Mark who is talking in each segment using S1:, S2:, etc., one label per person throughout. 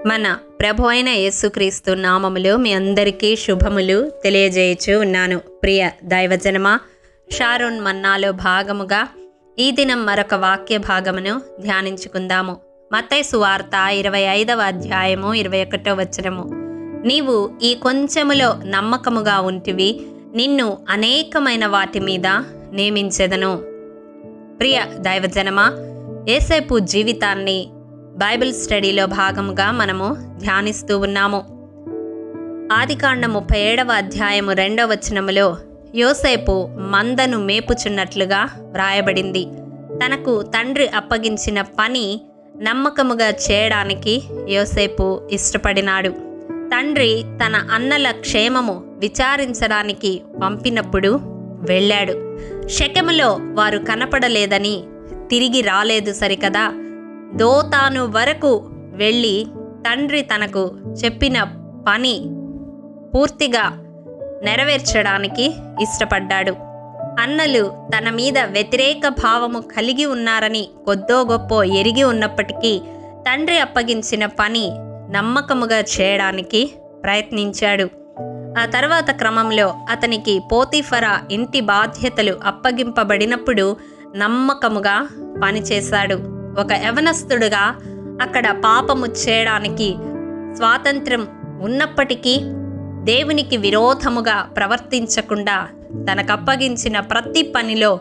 S1: మన ప్రభు అయిన యేసుక్రీస్తు నామములో మీ అందరికీ శుభములు తెలియజేయచ్చు ఉన్నాను. ప్రియ దైవజనమా, షారోన్ మన్నాలో భాగముగా ఈ దినం మరొక వాక్య భాగమును ధ్యానించుకుందాము. మత్తయి సువార్త 25వ అధ్యాయము 21వ వచనము. నీవు ఈ కొంచెములో నమ్మకముగా ఉంటివి, నిన్ను అనేకమైన వాటి మీద నియమించెదను. ప్రియ దైవజనమా, యేసేపు జీవితాన్ని బైబిల్ స్టడీలో భాగముగా మనము ధ్యానిస్తూ ఉన్నాము. ఆదికాండం 37వ అధ్యాయము 2వ వచనములో యోసేపు మందను మేపుచున్నట్లుగా వ్రాయబడింది. తనకు తండ్రి అప్పగించిన పని నమ్మకముగా చేయడానికి యోసేపు ఇష్టపడినాడు. తండ్రి తన అన్నల క్షేమము విచారించడానికి పంపినప్పుడు వెళ్ళాడు. షెకెములో వారు కనపడలేదని తిరిగి రాలేదు సరికదా, దోతాను వరకు వెళ్ళి తండ్రి తనకు చెప్పిన పని పూర్తిగా నెరవేర్చడానికి ఇష్టపడ్డాడు. అన్నలు తన మీద వ్యతిరేక భావము కలిగి ఉన్నారని కొద్దో గొప్పో ఎరిగి ఉన్నప్పటికీ తండ్రి అప్పగించిన పని నమ్మకముగా చేయడానికి ప్రయత్నించాడు. ఆ తర్వాత క్రమంలో అతనికి పోతీఫరా ఇంటి బాధ్యతలు అప్పగింపబడినప్పుడు నమ్మకముగా పనిచేశాడు. ఒక యవనస్తుడుగా అక్కడ పాపము చేయడానికి స్వాతంత్రం ఉన్నప్పటికీ దేవునికి విరోధముగా ప్రవర్తించకుండా తనకప్పగించిన ప్రతి పనిలో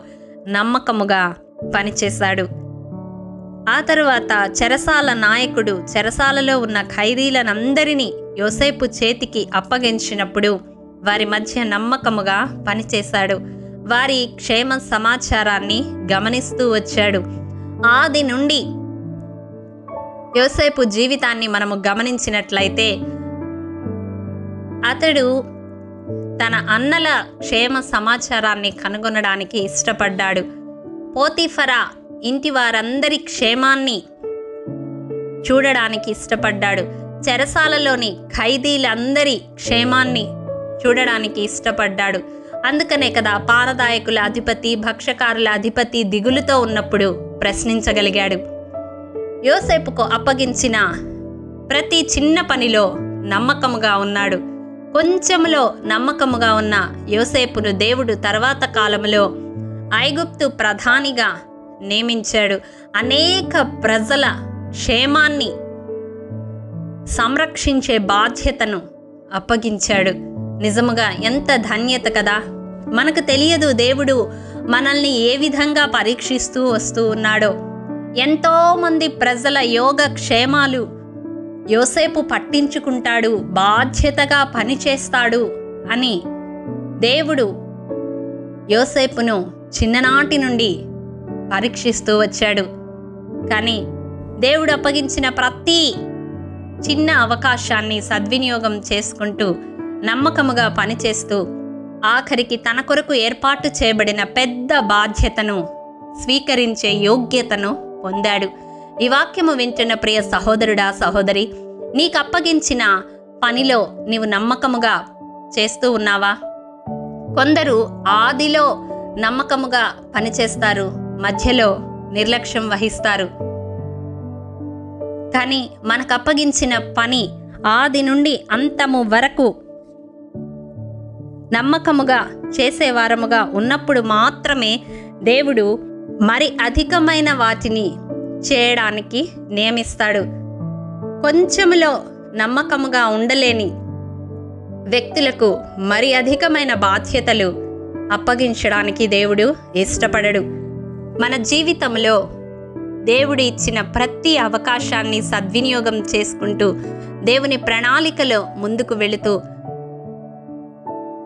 S1: నమ్మకముగా పనిచేశాడు. ఆ తరువాత చెరసాల నాయకుడు చెరసాలలో ఉన్న ఖైదీలనందరినీ యోసేపు చేతికి అప్పగించినప్పుడు వారి మధ్య నమ్మకముగా పనిచేశాడు. వారి క్షేమ సమాచారాన్ని గమనిస్తూ వచ్చాడు. ఆది నుండి యోసేపు జీవితాన్ని మనము గమనించినట్లయితే అతడు తన అన్నల క్షేమ సమాచారాన్ని కనుగొనడానికి ఇష్టపడ్డాడు. పోతీఫరా ఇంటి వారందరి క్షేమాన్ని చూడడానికి ఇష్టపడ్డాడు. చెరసాలలోని ఖైదీలందరి క్షేమాన్ని చూడడానికి ఇష్టపడ్డాడు. అందుకనే కదా పారదాయకుల అధిపతి, భక్ష్యకారుల అధిపతి దిగులుతో ఉన్నప్పుడు ప్రశ్నించగలిగాడు. యోసేపుకు అప్పగించిన ప్రతి చిన్న పనిలో నమ్మకముగా ఉన్నాడు. కొంచెములో నమ్మకముగా ఉన్న యోసేపును దేవుడు తర్వాత కాలంలో ఐగుప్తు ప్రధానిగా నియమించాడు. అనేక ప్రజల క్షేమాన్ని సంరక్షించే బాధ్యతను అప్పగించాడు. నిజముగా ఎంత ధన్యత కదా! మనకు తెలియదు దేవుడు మనల్ని ఏ విధంగా పరీక్షిస్తూ వస్తూ ఉన్నాడో. ఎంతోమంది ప్రజల యోగ క్షేమాలు యోసేపు పట్టించుకుంటాడు, బాధ్యతగా పనిచేస్తాడు అని దేవుడు యోసేపును చిన్ననాటి నుండి పరీక్షిస్తూ వచ్చాడు. కానీ దేవుడు అప్పగించిన ప్రతి చిన్న అవకాశాన్ని సద్వినియోగం చేసుకుంటూ నమ్మకముగా పనిచేస్తూ ఆఖరికి తన కొరకు ఏర్పాటు చేయబడిన పెద్ద బాధ్యతను స్వీకరించే యోగ్యతను పొందాడు. ఈ వాక్యము వింటున్న ప్రియ సహోదరుడా, సహోదరి, నీకు అప్పగించిన పనిలో నీవు నమ్మకముగా చేస్తూ ఉన్నావా? కొందరు ఆదిలో నమ్మకముగా పనిచేస్తారు, మధ్యలో నిర్లక్ష్యం వహిస్తారు. కానీ మనకు అప్పగించిన పని ఆది నుండి అంతము వరకు నమ్మకముగా చేసేవారముగా ఉన్నప్పుడు మాత్రమే దేవుడు మరి అధికమైన వాటిని చేయడానికి నియమిస్తాడు. కొంచెములో నమ్మకముగా ఉండలేని వ్యక్తులకు మరి అధికమైన బాధ్యతలు అప్పగించడానికి దేవుడు ఇష్టపడడు. మన జీవితంలో దేవుడు ఇచ్చిన ప్రతి అవకాశాన్ని సద్వినియోగం చేసుకుంటూ దేవుని ప్రణాళికలో ముందుకు వెళుతూ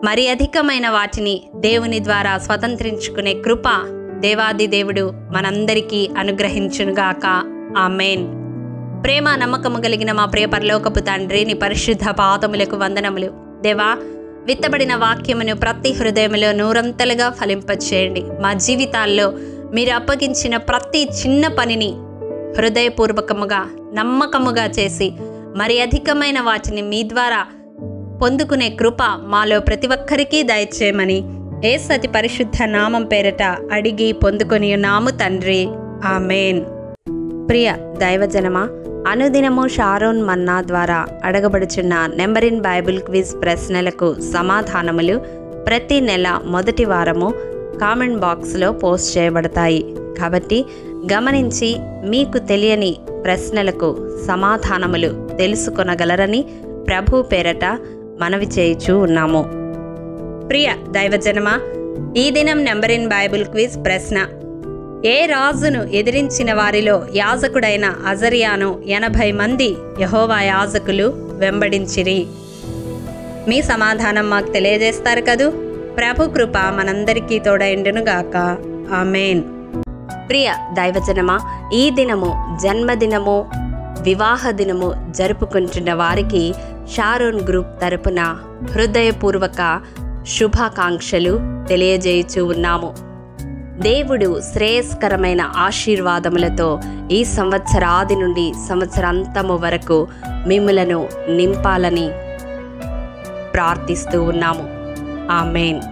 S1: మరి అధికమైన వాటిని దేవుని ద్వారా స్వతంత్రించుకునే కృప దేవాది దేవుడు మనందరికీ అనుగ్రహించునుగాక. ఆమేన్. ప్రేమ నమ్మకము కలిగిన మా ప్రియ పరలోకపు తండ్రి, నీ పరిశుద్ధ పాదములకు వందనములు. దేవా, విత్తబడిన వాక్యమును ప్రతి హృదయములో నూరంతలుగా ఫలింపచేయండి. మా జీవితాల్లో మీరు అప్పగించిన ప్రతి చిన్న పనిని హృదయపూర్వకముగా నమ్మకముగా చేసి మరి అధికమైన వాటిని మీ ద్వారా పొందుకునే కృప మాలో ప్రతి ఒక్కరికి దయచేయమని యేసు అతి పరిశుద్ధ నామం పేరట అడిగి పొందుకొని ఉన్నాము తండ్రి. ఆమేన్. ప్రియ దైవజనమా, అనుదినము షారోన్ మన్నా ద్వారా అడగబడుచున్న నెంబర్ ఇన్ బైబిల్ క్విజ్ ప్రశ్నలకు సమాధానములు ప్రతి నెల మొదటి వారము కామెంట్ బాక్స్లో పోస్ట్ చేయబడతాయి. కాబట్టి గమనించి మీకు తెలియని ప్రశ్నలకు సమాధానములు తెలుసుకొనగలరని ప్రభు పేరట మనవి చేయుచూ ఉన్నాము. ప్రియ దైవజనమా, ఈ దినం నెంబర్ ఇన్ బైబిల్ క్విజ్ ప్రశ్న: ఏ రాజును ఎదిరించిన వారిలో యాజకుడైన అజర్యాను 80 మంది యెహోవా యాజకులు వెంబడించిరి? మీ సమాధానం మాకు తెలియజేస్తారు కదూ. ప్రభు కృప మనందరికీ తోడైండునుగాక. ఆమేన్. ప్రియ దైవజనమా, ఈ దినము జన్మదినము, వివాహ దినము జరుపుకుంటున్న వారికి షారోన్ గ్రూప్ తరపున హృదయపూర్వక శుభాకాంక్షలు తెలియజేయుచూ ఉన్నాము. దేవుడు శ్రేయస్కరమైన ఆశీర్వాదములతో ఈ సంవత్సరాది నుండి సంవత్సరాంతము వరకు మిమ్ములను నింపాలని ప్రార్థిస్తూ ఉన్నాము. ఆమేన్.